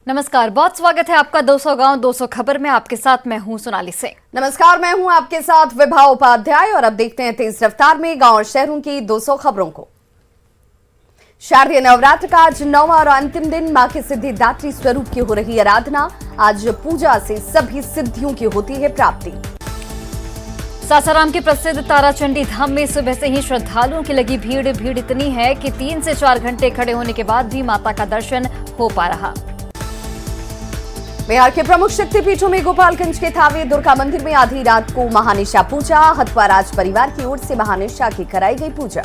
नमस्कार, बहुत स्वागत है आपका 200 गांव 200 खबर में। आपके साथ मैं हूं सोनाली सिंह। नमस्कार, मैं हूं आपके साथ विभा उपाध्याय और अब देखते हैं तेज रफ्तार में गांव और शहरों की 200 खबरों को। शारदीय नवरात्र का आज 9वां और अंतिम दिन मां के सिद्धिदात्री स्वरूप की हो रही आराधना। आज पूजा से सभी सिद्धियों की होती है प्राप्ति। सासाराम के प्रसिद्ध ताराचंडी धाम में सुबह से ही श्रद्धालुओं की लगी भीड़ इतनी है कि 3 से 4 घंटे खड़े होने के बाद भी माता का दर्शन हो पा रहा। बिहार के प्रमुख शक्तिपीठों में गोपालगंज के थावे दुर्गा मंदिर में आधी रात को महानिशा पूजा। हथवा राज परिवार की ओर से महानिशा की कराई गई पूजा।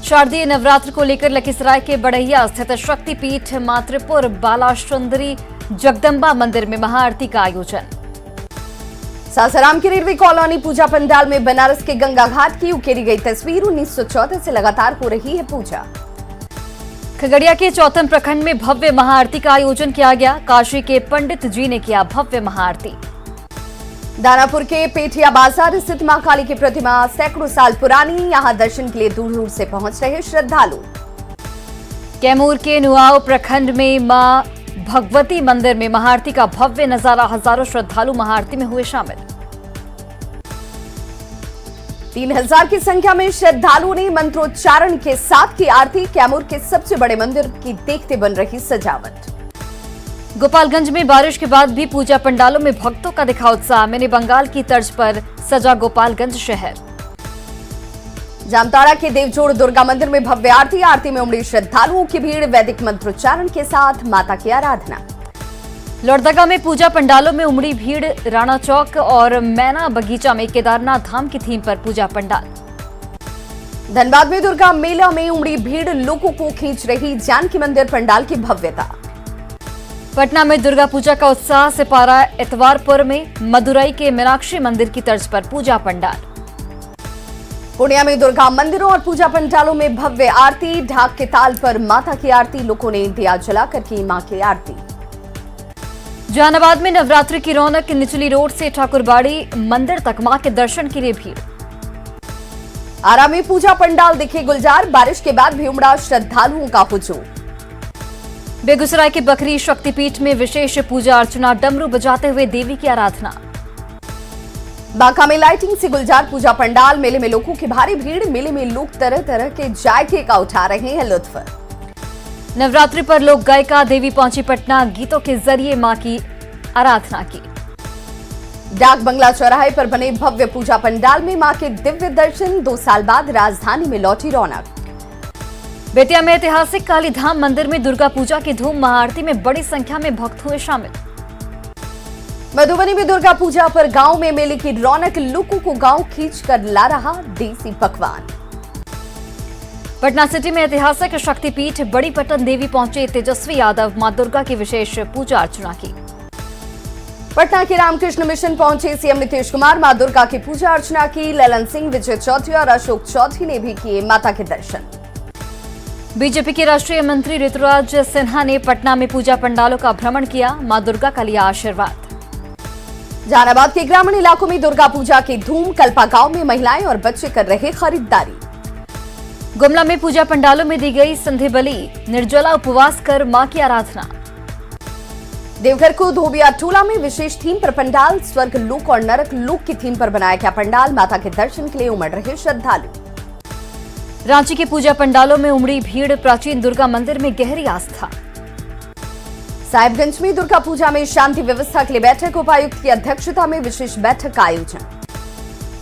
शारदीय नवरात्र को लेकर लखीसराय के बड़हिया स्थित शक्तिपीठ मां त्रिपुर बालासुंदरी जगदम्बा मंदिर में महाआरती का आयोजन। सासाराम की रेलवे कॉलोनी पूजा पंडाल में बनारस के गंगा घाट की उकेरी गई तस्वीर। 1914 से लगातार हो रही है पूजा। खगड़िया के चौथम प्रखंड में भव्य महाआरती का आयोजन किया गया। काशी के पंडित जी ने किया भव्य महाआरती। दानापुर के पेठिया बाजार स्थित मां काली की प्रतिमा सैकड़ों साल पुरानी। यहां दर्शन के लिए दूर दूर से पहुंच रहे श्रद्धालु। कैमूर के नुआव प्रखंड में मां भगवती मंदिर में महाआरती का भव्य नजारा। हजारों श्रद्धालु महाआरती में हुए शामिल। 3000 की संख्या में श्रद्धालुओं ने मंत्रोच्चारण के साथ की आरती। कैमूर के सबसे बड़े मंदिर की देखते बन रही सजावट। गोपालगंज में बारिश के बाद भी पूजा पंडालों में भक्तों का दिखा उत्साह। मिनी बंगाल की तर्ज पर सजा गोपालगंज शहर। जामताड़ा के देवजोड़ दुर्गा मंदिर में भव्य आरती। आरती में उमड़ी श्रद्धालुओं की भीड़। वैदिक मंत्रोच्चारण के साथ माता की आराधना। लोहरदगा में पूजा पंडालों में उमड़ी भीड़। राणा चौक और मैना बगीचा में केदारनाथ धाम की थीम पर पूजा पंडाल। धनबाद में दुर्गा मेला में उमड़ी भीड़। लोगों को खींच रही जानकी मंदिर पंडाल की भव्यता। पटना में दुर्गा पूजा का उत्साह। सिपारा इतवारपुर में मदुरई के मीनाक्षी मंदिर की तर्ज पर पूजा पंडाल। पूर्णिया में दुर्गा मंदिरों और पूजा पंडालों में भव्य आरती। ढाक के ताल पर माता की आरती। लोगों ने दिया जलाकर की मां की आरती। जहानाबाद में नवरात्रि की रौनक। निचली रोड से ठाकुरबाड़ी मंदिर तक मां के दर्शन के लिए भीड़। आरा में पूजा पंडाल दिखे गुलजार। बारिश के बाद भी उमड़ा श्रद्धालुओं का हुजूम। बेगूसराय के बखरी शक्तिपीठ में विशेष पूजा अर्चना। डमरू बजाते हुए देवी की आराधना। बांका में लाइटिंग से गुलजार पूजा पंडाल। मेले में लोगों की भारी भीड़। मेले में लोग तरह तरह के जायके का उठा रहे हैं लुत्फ। नवरात्रि पर लोक गायिका देवी पहुंची पटना। गीतों के जरिए मां की आराधना की। डाक बंगला चौराहे पर बने भव्य पूजा पंडाल में मां के दिव्य दर्शन। 2 साल बाद राजधानी में लौटी रौनक। बेतिया में ऐतिहासिक काली धाम मंदिर में दुर्गा पूजा की धूम। महाआरती में बड़ी संख्या में भक्त हुए शामिल। मधुबनी में दुर्गा पूजा पर गांव में मेले की रौनक। लोगों को गांव खींच कर ला रहा देसी पकवान। पटना सिटी में ऐतिहासिक शक्तिपीठ बड़ी पटन देवी पहुंचे तेजस्वी यादव। मां दुर्गा की विशेष पूजा अर्चना की। पटना के रामकृष्ण मिशन पहुंचे सीएम नीतीश कुमार। मां दुर्गा की पूजा अर्चना की। ललन सिंह, विजय चौधरी और अशोक चौधरी ने भी किए माता के दर्शन। बीजेपी के राष्ट्रीय मंत्री ऋतुराज सिन्हा ने पटना में पूजा पंडालों का भ्रमण किया। मां दुर्गा का लिया आशीर्वाद। जहानाबाद के ग्रामीण इलाकों में दुर्गा पूजा की धूम। कल्पा गांव में महिलाएं और बच्चे कर रहे खरीदारी। गुमला में पूजा पंडालों में दी गई संधि बलि। निर्जला उपवास कर मां की आराधना। देवघर को धोबिया टोला में विशेष थीम पर पंडाल। स्वर्ग लोक और नरक लोक की थीम पर बनाया गया पंडाल। माता के दर्शन के लिए उमड़ रहे श्रद्धालु। रांची के पूजा पंडालों में उमड़ी भीड़। प्राचीन दुर्गा मंदिर में गहरी आस्था। साहिबगंज में दुर्गा पूजा में शांति व्यवस्था के लिए बैठक। उपायुक्त की अध्यक्षता में विशेष बैठक का आयोजन।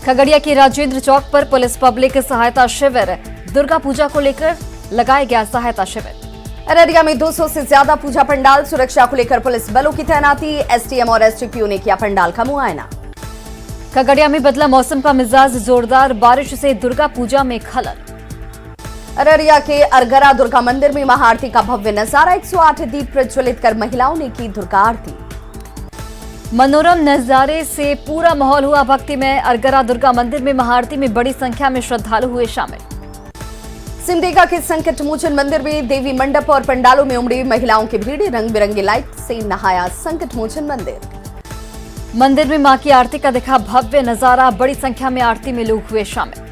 खगड़िया के राजेंद्र चौक पर पुलिस पब्लिक सहायता शिविर। दुर्गा पूजा को लेकर लगाया गया सहायता शिविर। अररिया में 200 से ज्यादा पूजा पंडाल। सुरक्षा को लेकर पुलिस बलों की तैनाती। एसटीएम और एसटीपीओ ने किया पंडाल का मुआयना। खगड़िया में बदला मौसम का मिजाज। जोरदार बारिश से दुर्गा पूजा में खलल। अररिया के अरगरा दुर्गा मंदिर में महाआरती का भव्य नजारा। 108 दीप प्रज्वलित कर महिलाओं ने की दुर्गा आरती। मनोरम नजारे से पूरा माहौल हुआ भक्तिमय। अरगरा दुर्गा मंदिर में महाआरती में बड़ी संख्या में श्रद्धालु हुए शामिल। सिमडेगा के संकट मोचन मंदिर में देवी मंडप और पंडालों में उमड़ी महिलाओं की भीड़। रंग बिरंगी लाइट से नहाया संकट मोचन मंदिर। मंदिर में मां की आरती का दिखा भव्य नजारा। बड़ी संख्या में आरती में लोग हुए शामिल।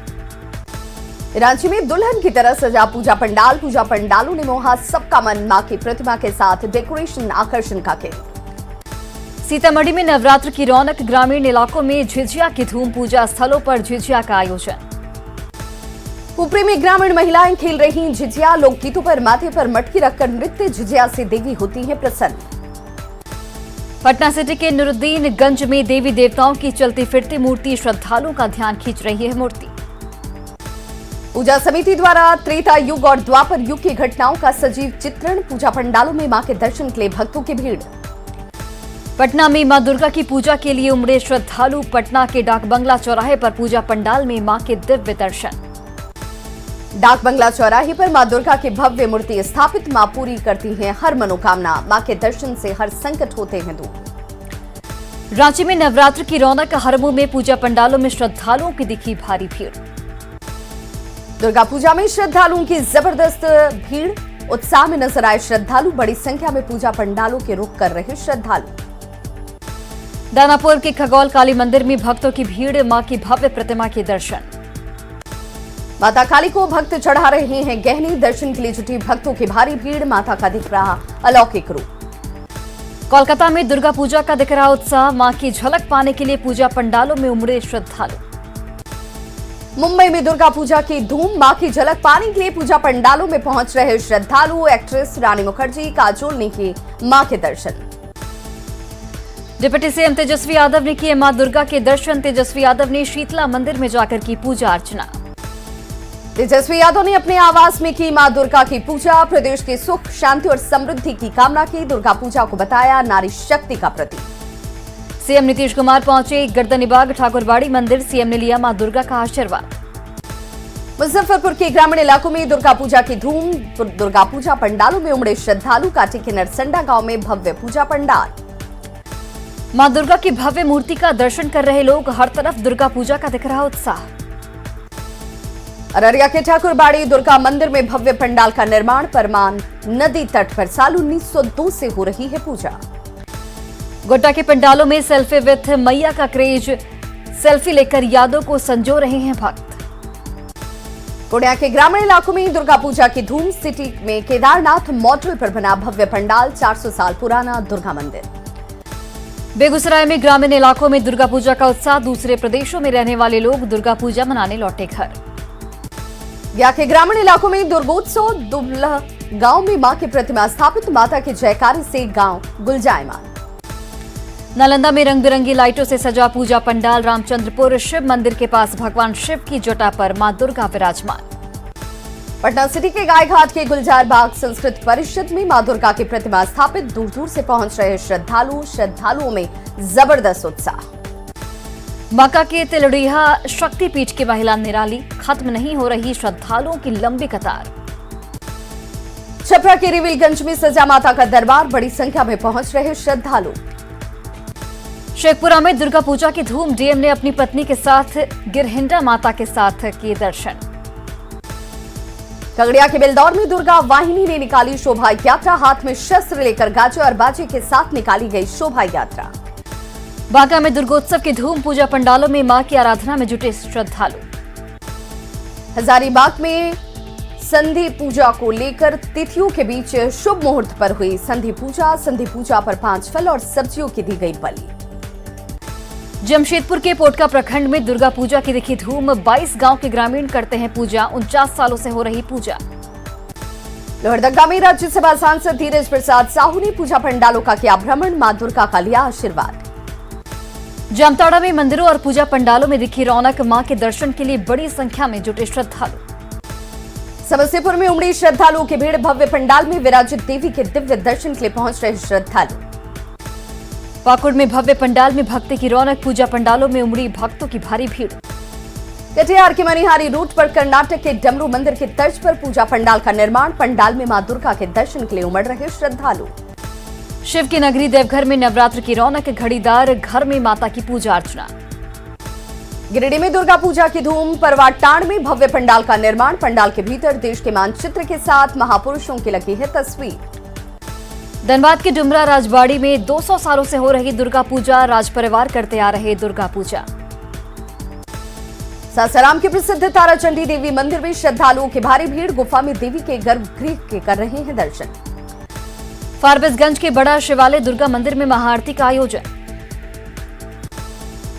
रांची में दुल्हन की तरह सजा पूजा पंडालों ने मोहा सबका मन। मां की प्रतिमा के साथ डेकोरेशन आकर्षण का केंद्र। सीतामढ़ी में नवरात्र की रौनक, ग्रामीण इलाकों में झिझिया की धूम, पूजा स्थलों पर झिझिया का आयोजन। ऊपरी में ग्रामीण महिलाएं खेल रही झिझिया, लोकगीतों पर माथे पर मटकी रखकर नृत्य, झिझिया से देवी होती है प्रसन्न। पटना सिटी के नुरुद्दीनगंज में देवी देवताओं की चलती फिरती मूर्ति, श्रद्धालुओं का ध्यान खींच रही है मूर्ति। पूजा समिति द्वारा त्रेता युग और द्वापर युग की घटनाओं का सजीव चित्रण, पूजा पंडालों में मां के दर्शन के लिए भक्तों की भीड़। पटना में मां दुर्गा की पूजा के लिए उमड़े श्रद्धालु, पटना के डाक बंगला चौराहे पर पूजा पंडाल में मां के दिव्य दर्शन। डाक बंगला चौराहे पर मां दुर्गा की भव्य मूर्ति स्थापित, मां पूरी करती हैं हर मनोकामना, मां के दर्शन से हर संकट होते हैं दूर। रांची में नवरात्र की रौनक, हरमू में पूजा पंडालों में श्रद्धालुओं की दिखी भारी भीड़। दुर्गा पूजा में श्रद्धालुओं की जबरदस्त भीड़, उत्साह में नजर आए श्रद्धालु, बड़ी संख्या में पूजा पंडालों के रुख कर रहे श्रद्धालु। दानापुर के खगौल काली मंदिर में भक्तों की भीड़, मां की भव्य प्रतिमा के दर्शन। माता काली को भक्त चढ़ा रहे हैं गहने, दर्शन के लिए जुटी भक्तों की भारी भीड़, माता का दिख रहा अलौकिक रूप। कोलकाता में दुर्गा पूजा का दिख रहा उत्साह, मां की झलक पाने के लिए पूजा पंडालों में उमड़े श्रद्धालु। मुंबई में दुर्गा पूजा की धूम, मां की झलक पाने के लिए पूजा पंडालों में पहुंच रहे श्रद्धालु। एक्ट्रेस रानी मुखर्जी, काजोल ने की मां के दर्शन। डिप्टी सीएम तेजस्वी यादव ने किए मां दुर्गा के दर्शन। तेजस्वी यादव ने शीतला मंदिर में जाकर की पूजा अर्चना। तेजस्वी यादव ने अपने आवास में की मां दुर्गा की पूजा, प्रदेश के सुख, शांति और समृद्धि की कामना की। दुर्गा पूजा को बताया नारी शक्ति का प्रतीक। सीएम नीतीश कुमार पहुंचे गर्दनीबाग ठाकुरबाड़ी मंदिर, सीएम ने लिया मां दुर्गा का आशीर्वाद। मुजफ्फरपुर के ग्रामीण इलाकों में दुर्गा पूजा की धूम, दुर्गा पूजा पंडालों में उमड़े श्रद्धालु। कांटी के नरसंडा गांव में भव्य पूजा पंडाल, मां दुर्गा की भव्य मूर्ति का दर्शन कर रहे लोग, हर तरफ दुर्गा पूजा का दिख रहा उत्साह। अररिया के ठाकुरबाड़ी दुर्गा मंदिर में भव्य पंडाल का निर्माण, परमान नदी तट पर साल 1902 से हो रही है पूजा। गोड्डा के पंडालों में सेल्फी विथ मैया का क्रेज, सेल्फी लेकर यादों को संजो रहे हैं भक्त। पुणे के ग्रामीण इलाकों में दुर्गा पूजा की धूम, सिटी में केदारनाथ मॉडल पर बना भव्य पंडाल, 400 साल पुराना दुर्गा मंदिर। बेगूसराय में ग्रामीण इलाकों में दुर्गा पूजा का उत्साह, दूसरे प्रदेशों में रहने वाले लोग दुर्गा पूजा मनाने लौटे घर। गया के ग्रामीण इलाकों में दुर्गोत्सव, दुबला गांव में मां की प्रतिमा स्थापित, माता के जयकारे से गांव गुलजायमान। नालंदा में रंग बिरंगी लाइटों से सजा पूजा पंडाल, रामचंद्रपुर शिव मंदिर के पास भगवान शिव की जटा पर मां दुर्गा विराजमान। पटना सिटी के गायघाट के गुलजार बाग संस्कृत परिषद में मां दुर्गा की प्रतिमा स्थापित, दूर दूर से पहुंच रहे श्रद्धालुओं में जबरदस्त उत्साह। बांका के तिलड़िया शक्तिपीठ की महिला निराली, खत्म नहीं हो रही श्रद्धालुओं की लंबी कतार। छपरा के रिविलगंज में सजा माता का दरबार, बड़ी संख्या में पहुंच रहे श्रद्धालु। शेखपुरा में दुर्गा पूजा की धूम, डीएम ने अपनी पत्नी के साथ गिरहिंडा माता के साथ किए दर्शन। खगड़िया के बेलदौर में दुर्गा वाहिनी ने निकाली शोभा यात्रा, हाथ में शस्त्र लेकर गाजे और बाजे के साथ निकाली गई शोभा यात्रा। बांका में दुर्गोत्सव की धूम, पूजा पंडालों में मां की आराधना में जुटे श्रद्धालु। हजारीबाग में संधि पूजा को लेकर तिथियों के बीच शुभ मुहूर्त पर हुई संधि पूजा पर 5 फल और सब्जियों की दी गई बलि। जमशेदपुर के पोटका प्रखंड में दुर्गा पूजा की दिखी धूम, 22 गांव के ग्रामीण करते हैं पूजा, 49 सालों से हो रही पूजा। लोहरदगा में राज्यसभा सांसद धीरज प्रसाद साहू ने पूजा पंडालों का किया भ्रमण, मां दुर्गा का लिया आशीर्वाद। जामताड़ा में मंदिरों और पूजा पंडालों में दिखी रौनक, मां के दर्शन के लिए बड़ी संख्या में जुटे श्रद्धालु। समस्तीपुर में उमड़ी श्रद्धालुओं की भीड़, भव्य पंडाल में विराजित देवी के दिव्य दर्शन के लिए पहुंच रहे श्रद्धालु। पाकुड़ में भव्य पंडाल में भक्ति की रौनक, पूजा पंडालों में उमड़ी भक्तों की भारी भीड़। कटिहार के मनिहारी रूट पर कर्नाटक के डमरू मंदिर की तर्ज पर पूजा पंडाल का निर्माण, पंडाल में मां दुर्गा के दर्शन के लिए उमड़ रहे श्रद्धालु। शिव की नगरी देवघर में नवरात्र की रौनक, घड़ीदार घर में माता की पूजा अर्चना। गिरिडीह में दुर्गा पूजा की धूम, परवाटाण में भव्य पंडाल का निर्माण, पंडाल के भीतर देश के मानचित्र के साथ महापुरुषों की लगी है तस्वीर। धनबाद के डुमरा राजबाड़ी में 200 सालों से हो रही दुर्गा पूजा, राज परिवार करते आ रहे दुर्गा पूजा। सासाराम के प्रसिद्ध ताराचंडी देवी मंदिर में श्रद्धालुओं की भारी भीड़, गुफा में देवी के गर्भगृह के कर रहे हैं दर्शन। फारबिसगंज के बड़ा शिवालय दुर्गा मंदिर में महाआरती का आयोजन।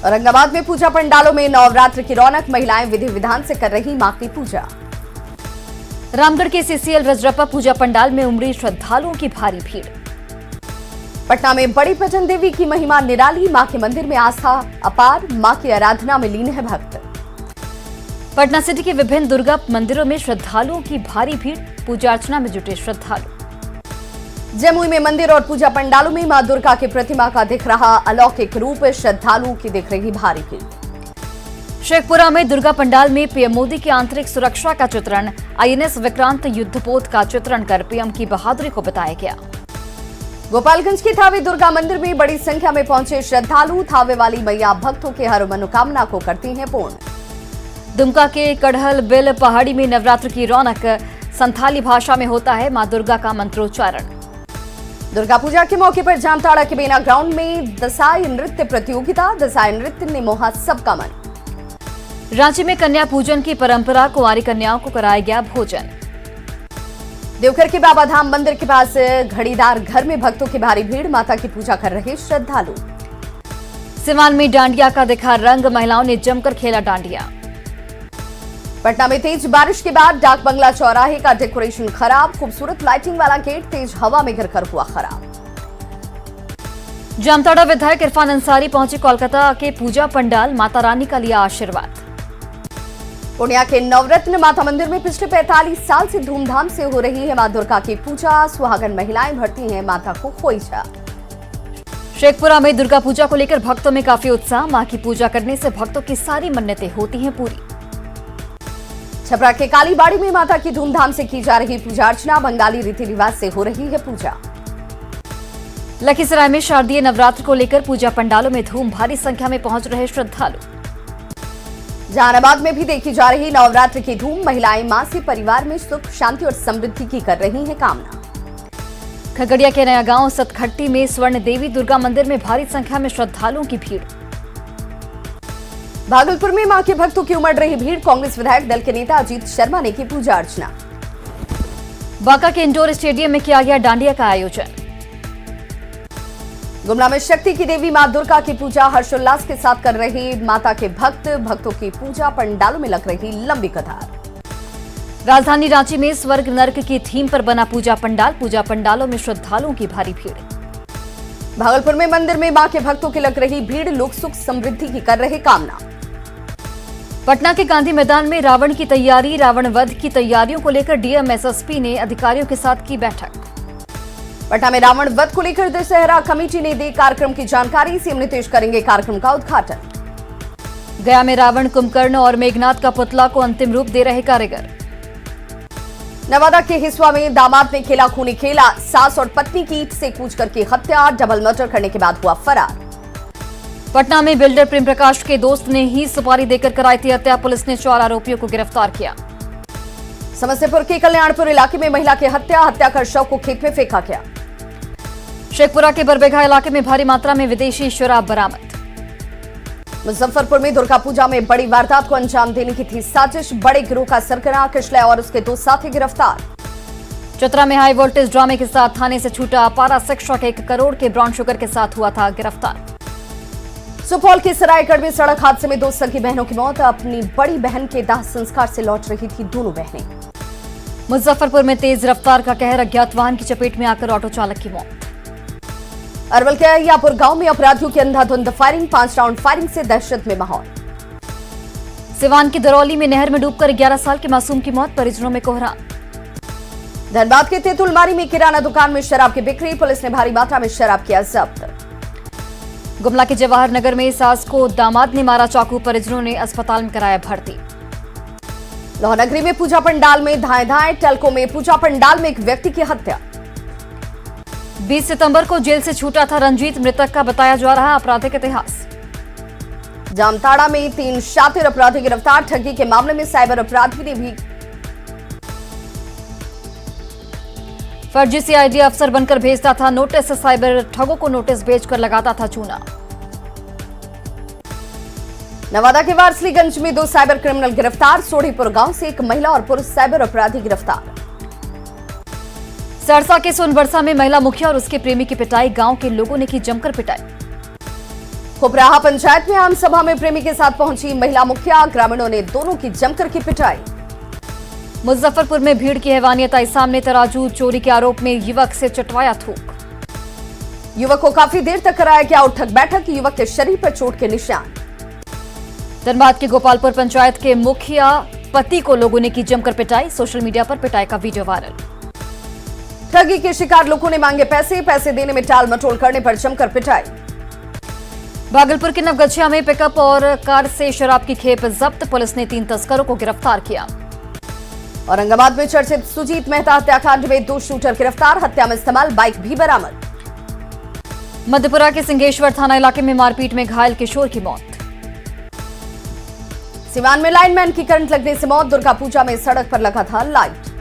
औरंगाबाद में पूजा पंडालों में नवरात्र की रौनक, महिलाएं विधि विधान से कर रही मां की पूजा। रामगढ़ के सीसीएल रजरप्पा पूजा पंडाल में उमड़ी श्रद्धालुओं की भारी भीड़। पटना में बड़ी पटन देवी की महिमा निराली, मां के मंदिर में आस्था अपार, मां की आराधना में लीन है भक्त। पटना सिटी के विभिन्न दुर्गा मंदिरों में श्रद्धालुओं की भारी भीड़, पूजा अर्चना में जुटे श्रद्धालु। जमुई में मंदिर और पूजा पंडालों में मां दुर्गा की प्रतिमा का दिख रहा अलौकिक रूप, श्रद्धालुओं की दिख रही भारी भीड़। शेखपुरा में दुर्गा पंडाल में पीएम मोदी की आंतरिक सुरक्षा का चित्रण, आईएनएस विक्रांत युद्धपोत का चित्रण कर पीएम की बहादुरी को बताया गया। गोपालगंज के थावे दुर्गा मंदिर में बड़ी संख्या में पहुंचे श्रद्धालु, थावे वाली मैया भक्तों के हर मनोकामना को करती हैं पूर्ण। दुमका के कड़हल बिल पहाड़ी में नवरात्र की रौनक, संथाली भाषा में होता है मां दुर्गा का मंत्रोच्चारण। दुर्गा पूजा के मौके पर जामताड़ा के बेना ग्राउंड में दसाई नृत्य प्रतियोगिता, दसाई नृत्य ने मोहा सबका मन। रांची में कन्या पूजन की परंपरा, कुंवारी कन्याओं को कराया गया भोजन। देवघर के बाबा धाम मंदिर के पास घड़ीदार घर में भक्तों की भारी भीड़, माता की पूजा कर रहे श्रद्धालु। सिवान में डांडिया का दिखा रंग, महिलाओं ने जमकर खेला डांडिया। पटना में तेज बारिश के बाद डाक बंगला चौराहे का डेकोरेशन खराब, खूबसूरत लाइटिंग वाला गेट तेज हवा में गिरकर हुआ खराब। जामताड़ा विधायक इरफान अंसारी पहुंचे कोलकाता के पूजा पंडाल, माता रानी का लिया आशीर्वाद। पूर्णिया के नवरत्न माता मंदिर में पिछले 45 साल से धूमधाम से हो रही है मां दुर्गा की पूजा, सुहागन महिलाएं भरती हैं माता को खोइछा। शेखपुरा में दुर्गा पूजा को लेकर भक्तों में काफी उत्साह, मां की पूजा करने से भक्तों की सारी मन्नतें होती हैं पूरी। छपरा के कालीबाड़ी में माता की धूमधाम से की जा रही पूजा अर्चना, बंगाली रीति रिवाज से हो रही है पूजा। लखीसराय में शारदीय नवरात्र को लेकर पूजा पंडालों में धूम, भारी संख्या में पहुंच रहे श्रद्धालु। जहानाबाद में भी देखी जा रही नवरात्र की धूम, महिलाएं मां से परिवार में सुख शांति और समृद्धि की कर रही हैं कामना। खगड़िया के नया गांव सतखट्टी में स्वर्ण देवी दुर्गा मंदिर में भारी संख्या में श्रद्धालुओं की भीड़। भागलपुर में मां के भक्तों की उमड़ रही भीड़, कांग्रेस विधायक दल के नेता अजीत शर्मा ने की पूजा अर्चना। बांका के इंडोर स्टेडियम में किया गया डांडिया का आयोजन। गुमला में शक्ति की देवी मां दुर्गा की पूजा हर्षोल्लास के साथ कर रहे माता के भक्तों की पूजा पंडालों में लग रही लंबी कतार। राजधानी रांची में स्वर्ग नर्क की थीम पर बना पूजा पंडालों में श्रद्धालुओं की भारी भीड़। भागलपुर में मंदिर में मां के भक्तों की लग रही भीड़, लोग सुख समृद्धि की कर रहे कामना। पटना के गांधी मैदान में रावण की तैयारी, रावण वध की तैयारियों को लेकर डीएम एसएसपी ने अधिकारियों के साथ की बैठक। पटना में रावण वध को लेकर दशहरा कमेटी ने दी कार्यक्रम की जानकारी, सीएम नीतीश करेंगे कार्यक्रम का उद्घाटन। गया में रावण, कुंभकर्ण और मेघनाथ का पुतला को अंतिम रूप दे रहे कारीगर। नवादा के हिसुआ में दामाद ने खेला खूनी खेला, सास और पत्नी की ईंट से कूच करके हत्या, डबल मर्डर करने के बाद हुआ फरार। पटना में बिल्डर प्रेम प्रकाश के दोस्त ने ही सुपारी देकर कराई थी हत्या, पुलिस ने 4 आरोपियों को गिरफ्तार किया। समस्तीपुर के कल्याणपुर इलाके में महिला की हत्या कर शव को खेत में फेंका गया। शेखपुरा के बरबेघा इलाके में भारी मात्रा में विदेशी शराब बरामद। मुजफ्फरपुर में दुर्गा पूजा में बड़ी वारदात को अंजाम देने की थी साजिश, बड़े गिरोह का सरगना किशले और उसके 2 साथी गिरफ्तार। चतरा में हाई वोल्टेज ड्रामे के साथ थाने से छूटा पारा शिक्षक 1 करोड़ के ब्राउन शुगर के साथ हुआ था गिरफ्तार। सुपौल के सरायगढ़ में सड़क हादसे में 2 सगी बहनों की मौत, अपनी बड़ी बहन के दाह संस्कार से लौट रही थी दोनों बहनें। मुजफ्फरपुर में तेज रफ्तार का कहर, अज्ञात वाहन की चपेट में आकर ऑटो चालक की मौत। अरवल के अहियापुर गांव में अपराधियों की अंधाधुंध फायरिंग, 5 राउंड फायरिंग से दहशत में माहौल। सिवान की दरौली में नहर में डूबकर 11 साल के मासूम की मौत, परिजनों में कोहराम। धनबाद के तेतुलमारी में किराना दुकान में शराब की बिक्री, पुलिस ने भारी मात्रा में शराब किया जब्त। गुमला के जवाहर नगर में सास को दामाद ने मारा चाकू, परिजनों ने अस्पताल में कराया भर्ती। लोहनगरी में पूजा पंडाल में धाएं, टलको में पूजा पंडाल में एक व्यक्ति की हत्या। 20 सितंबर को जेल से छूटा था रंजीत, मृतक का बताया जा रहा आपराधिक इतिहास। जामताड़ा में 3 शातिर अपराधी गिरफ्तार, ठगी के मामले में साइबर अपराधी ने भी फर्जी सीआईडी अफसर बनकर भेजता था नोटिस, साइबर ठगों को नोटिस भेजकर लगाता था चूना। नवादा के वारसलीगंज में 2 साइबर क्रिमिनल गिरफ्तार। सोढ़ीपुर गांव से एक महिला और पुरुष साइबर अपराधी गिरफ्तार। सरसा के सोनबरसा में महिला मुखिया और उसके प्रेमी की पिटाई, गांव के लोगों ने की जमकर पिटाई। खुपराहा पंचायत में आम सभा में प्रेमी के साथ पहुंची महिला मुखिया, ग्रामीणों ने दोनों की जमकर की पिटाई। मुजफ्फरपुर में भीड़ की हैवानियत आई सामने, तराजू चोरी के आरोप में युवक से चटवाया थूक। युवक को काफी देर तक कराया गया उठक बैठक, युवक के शरीर पर चोट के निशान। धनबाद के गोपालपुर पंचायत के मुखिया पति को लोगों ने की जमकर पिटाई, सोशल मीडिया पर पिटाई का वीडियो वायरल। ठगी के शिकार लोगों ने मांगे पैसे देने में टाल मटोल करने पर जमकर पिटाई। भागलपुर के नवगछिया में पिकअप और कार से शराब की खेप जब्त, पुलिस ने 3 तस्करों को गिरफ्तार किया। औरंगाबाद में चर्चित सुजीत मेहता हत्याकांड में 2 शूटर गिरफ्तार, हत्या में इस्तेमाल बाइक भी बरामद। मध्यपुरा के सिंहेश्वर थाना इलाके में मारपीट में घायल किशोर की मौत। सिवान में लाइनमैन की करंट लगने से मौत, दुर्गा पूजा में सड़क पर लगा था लाइट।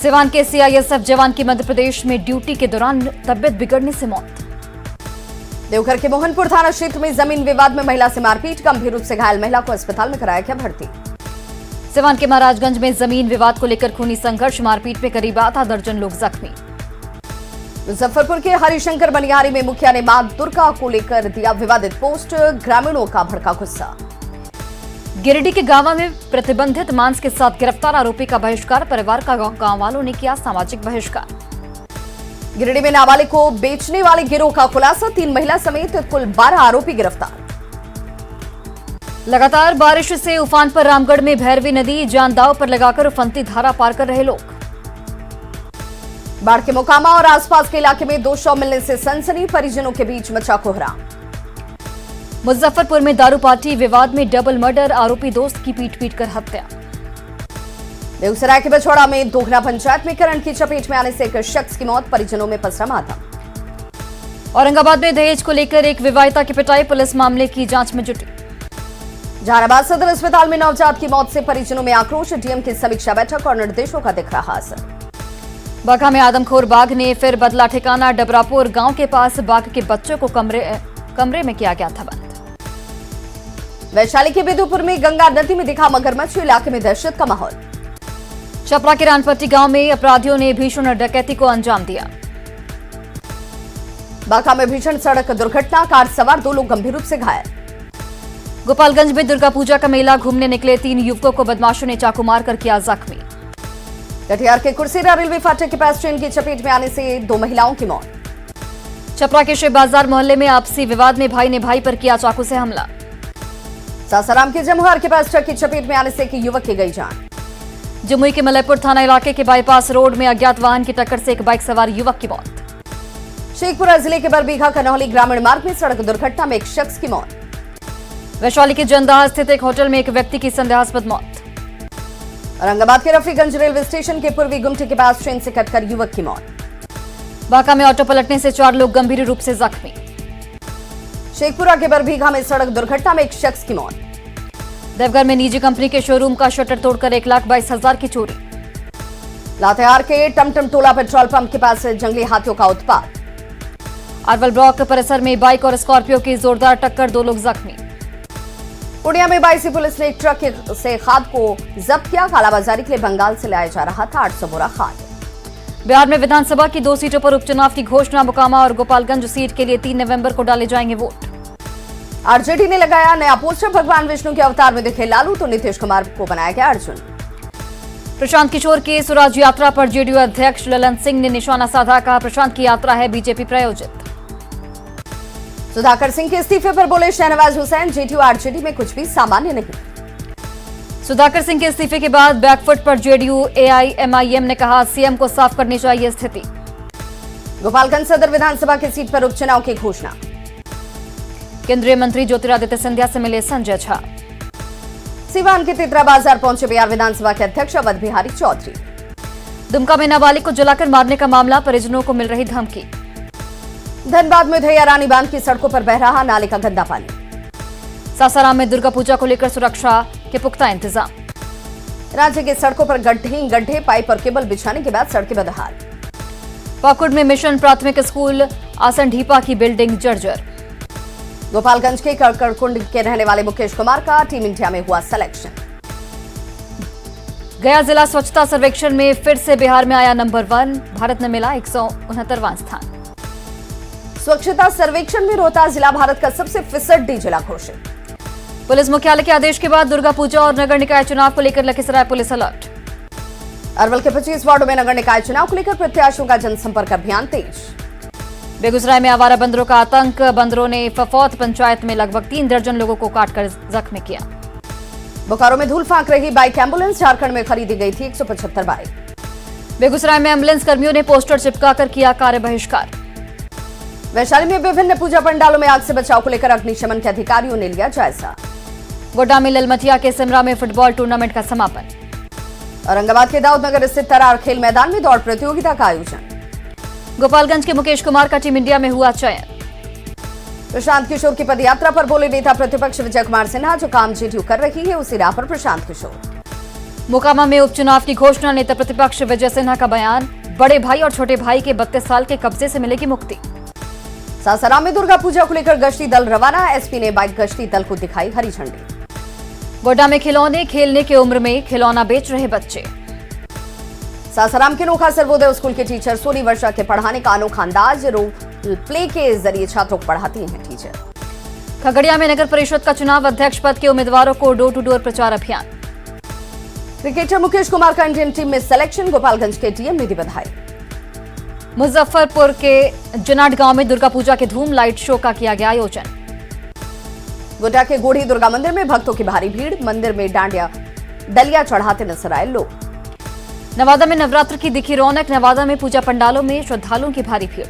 सिवान के सीआईएसएफ जवान की मध्य प्रदेश में ड्यूटी के दौरान तबियत बिगड़ने से मौत। देवघर के मोहनपुर थाना क्षेत्र में जमीन विवाद में महिला से मारपीट, गंभीर रूप से घायल महिला को अस्पताल में कराया गया भर्ती। सिवान के महाराजगंज में जमीन विवाद को लेकर खूनी संघर्ष, मारपीट में करीब आधा दर्जन लोग जख्मी। मुजफ्फरपुर के हरिशंकर बनियारी में मुखिया ने मां दुर्गा को लेकर दिया विवादित पोस्ट, ग्रामीणों का भड़का गुस्सा। गिरिडीह के गांवा में प्रतिबंधित मांस के साथ गिरफ्तार आरोपी का बहिष्कार, परिवार का गांव वालों ने किया सामाजिक बहिष्कार। गिरिडीह में नाबालिग को बेचने वाले गिरोह का खुलासा, 3 महिला समेत कुल 12 आरोपी गिरफ्तार। लगातार बारिश से उफान पर रामगढ़ में भैरवी नदी, जान दांव पर लगाकर उफनती धारा पार कर रहे लोग। बाढ़ के मोकामा और आसपास के इलाके में 2 शव मिलने से सनसनी, परिजनों के बीच मचा कोहराम। मुजफ्फरपुर में दारू पार्टी विवाद में डबल मर्डर, आरोपी दोस्त की पीट कर हत्या। बेगूसराय के बछौड़ा में दोघरा पंचायत में करंट की चपेट में आने से एक शख्स की मौत, परिजनों में पसरा मातम। औरंगाबाद में दहेज को लेकर एक विवाहिता की पिटाई, पुलिस मामले की जांच में जुटी। जहानाबाद सदर अस्पताल में नवजात की मौत से परिजनों में आक्रोश, डीएम की समीक्षा बैठक और निर्देशों का दिख रहा असर। बाघा में आदमखोर बाघ ने फिर बदला ठिकाना, डबरापुर गांव के पास बाघ के बच्चों को कमरे में किया गया था बंद। वैशाली के बिदुपुर में गंगा नदी में दिखा मगरमच्छ, इलाके में दहशत का माहौल। छपरा के रानपट्टी गांव में अपराधियों ने भीषण डकैती को अंजाम दिया। बांका में भीषण सड़क दुर्घटना, कार सवार 2 लोग गंभीर रूप से घायल। गोपालगंज में दुर्गा पूजा का मेला घूमने निकले 3 युवकों को बदमाशों ने चाकू मारकर किया जख्मी। कटिहार के कुर्सेरा रेलवे फाटक के पास ट्रेन की चपेट में आने से 2 महिलाओं की मौत। छपरा के शिव बाजार मोहल्ले में आपसी विवाद में भाई ने भाई पर किया चाकू से हमला। सासाराम के जमुहार के पास ट्रक की चपेट में आने से एक युवक की गई जान। जमुई के मलयपुर थाना इलाके के बाईपास रोड में अज्ञात वाहन की टक्कर से एक बाइक सवार युवक की मौत। शेखपुरा जिले के बरबीघा कनौली ग्रामीण मार्ग में सड़क दुर्घटना में एक शख्स की मौत। वैशाली के जंदाहा स्थित एक होटल में एक व्यक्ति की संदेहास्पद मौत। औरंगाबाद के रफीगंज रेलवे स्टेशन के पूर्वी गुमटी के पास ट्रेन से कटकर युवक की मौत। बांका में ऑटो पलटने से 4 लोग गंभीर रूप से जख्मी। शेखपुरा के बरबीघा में सड़क दुर्घटना में एक शख्स की मौत। देवघर में निजी कंपनी के शोरूम का शटर तोड़कर 1,22,000 की चोरी। लातेहार के टमटम टोला पेट्रोल पंप के पास जंगली हाथियों का उत्पात। अरवल ब्लॉक परिसर में बाइक और स्कॉर्पियो की जोरदार टक्कर, 2 लोग जख्मी। पूर्णिया में बाईसी पुलिस ने एक ट्रक से खाद को जब्त किया, कालाबाजारी के लिए बंगाल से लाया जा रहा था 800 बोरा खाद। बिहार में विधानसभा की 2 सीटों पर उपचुनाव की घोषणा, मोकामा और गोपालगंज सीट के लिए 3 नवंबर को डाले जाएंगे वोट। आरजेडी ने लगाया नया पोस्टर, भगवान विष्णु के अवतार में दिखे लालू तो नीतीश कुमार को बनाया गया अर्जुन। प्रशांत किशोर की स्वराज यात्रा पर जेडीयू अध्यक्ष ललन सिंह ने निशाना साधा, कहा प्रशांत की यात्रा है बीजेपी प्रायोजित। सुधाकर सिंह के इस्तीफे पर बोले शहनवाज हुसैन, जेडीयू आरजेडी में कुछ भी सामान्य नहीं। सुधाकर सिंह के इस्तीफे के बाद बैकफुट पर जेडीयू, एआईएमआईएम ने कहा सीएम को साफ करनी चाहिए स्थिति। गोपालगंज सदर विधानसभा की सीट पर उपचुनाव की घोषणा। केंद्रीय मंत्री ज्योतिरादित्य सिंधिया से मिले संजय झा। सीवान के तितरा बाजार पहुंचे बिहार विधानसभा के अध्यक्ष अवध बिहारी चौधरी। दुमका में नाबालिग को जलाकर मारने का मामला, परिजनों को मिल रही धमकी। धनबाद में धैया रानी बांध की सड़कों पर बह रहा नाले का गंदा पानी। सासाराम में दुर्गा पूजा को लेकर सुरक्षा के पुख्ता इंतजाम। राज्य की सड़कों पर गड्ढे, पाइप और केबल बिछाने के बाद सड़कें बदहाल। पाकुड़ में मिशन प्राथमिक स्कूल आसन ढीपा की बिल्डिंग जर्जर। गोपालगंज के कड़कड़कुंड के रहने वाले मुकेश कुमार का टीम इंडिया में हुआ सिलेक्शन। गया जिला स्वच्छता सर्वेक्षण में फिर से बिहार में आया नंबर 1, भारत ने मिला 169वां स्थान। स्वच्छता सर्वेक्षण में रोहतास जिला भारत का सबसे फिसड्डी जिला घोषित। पुलिस मुख्यालय के आदेश के बाद दुर्गा पूजा और नगर निकाय चुनाव को लेकर लखीसराय पुलिस अलर्ट। अरवल के 25 वार्डों में नगर निकाय चुनाव को लेकर प्रत्याशियों का जनसंपर्क अभियान तेज। बेगूसराय में आवारा बंदरों का आतंक, बंदरों ने फफौत पंचायत में लगभग 3 दर्जन लोगों को काटकर जख्मी किया। बोकारो में धूल फांक रही बाइक एम्बुलेंस, झारखंड में खरीदी गई थी 175 बाइक। बेगूसराय में एम्बुलेंस कर्मियों ने पोस्टर चिपकाकर किया कार्य बहिष्कार। वैशाली में विभिन्न पूजा पंडालों में आग से बचाव को लेकर अग्निशमन के अधिकारियों ने लिया जायजा। गोड्डा में ललमटिया के सिमरा में फुटबॉल टूर्नामेंट का समापन। औरंगाबाद के दाऊदनगर स्थित तरार खेल मैदान में दौड़ प्रतियोगिता का आयोजन। गोपालगंज के मुकेश कुमार का टीम इंडिया में हुआ चयन। प्रशांत किशोर की पदयात्रा पर बोले नेता प्रतिपक्ष विजय कुमार सिन्हा, जो काम जेडीयू कर रही है उसी राह पर प्रशांत किशोर। मोकामा में उपचुनाव की घोषणा, नेता प्रतिपक्ष विजय सिन्हा का बयान, बड़े भाई और छोटे भाई के 32 साल के कब्जे से मिलेगी मुक्ति। सासाराम में दुर्गा पूजा को लेकर गश्ती दल रवाना, एसपी ने बाइक गश्ती दल को दिखाई हरी झंडी। गोड्डा में खिलौने खेलने की उम्र में खिलौना बेच रहे बच्चे। सासाराम के नोखा सर्वोदय स्कूल के टीचर सोनी वर्षा के पढ़ाने का अनोखा अंदाज, रोल प्ले के जरिए छात्रों को पढ़ाती हैं टीचर। खगड़िया में नगर परिषद का चुनाव, अध्यक्ष पद के उम्मीदवारों को डोर टू डोर प्रचार अभियान। क्रिकेटर मुकेश कुमार का इंडियन टीम में सिलेक्शन, गोपालगंज के डीएम ने दी बधाई। मुजफ्फरपुर के जनाट गांव में दुर्गा पूजा के धूम लाइट शो का किया गया आयोजन। गोड्डा के गोढ़ी दुर्गा मंदिर में भक्तों की भारी भीड़, मंदिर में दलिया चढ़ाते नजर आए लोग। नवादा में नवरात्र की दिखी रौनक, नवादा में पूजा पंडालों में श्रद्धालुओं की भारी भीड़।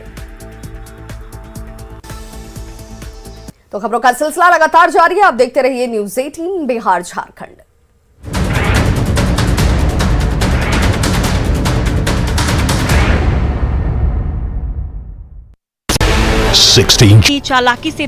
तो खबरों का सिलसिला लगातार जारी है, आप देखते रहिए न्यूज़ 18 बिहार झारखंड। 16 की चालाकी से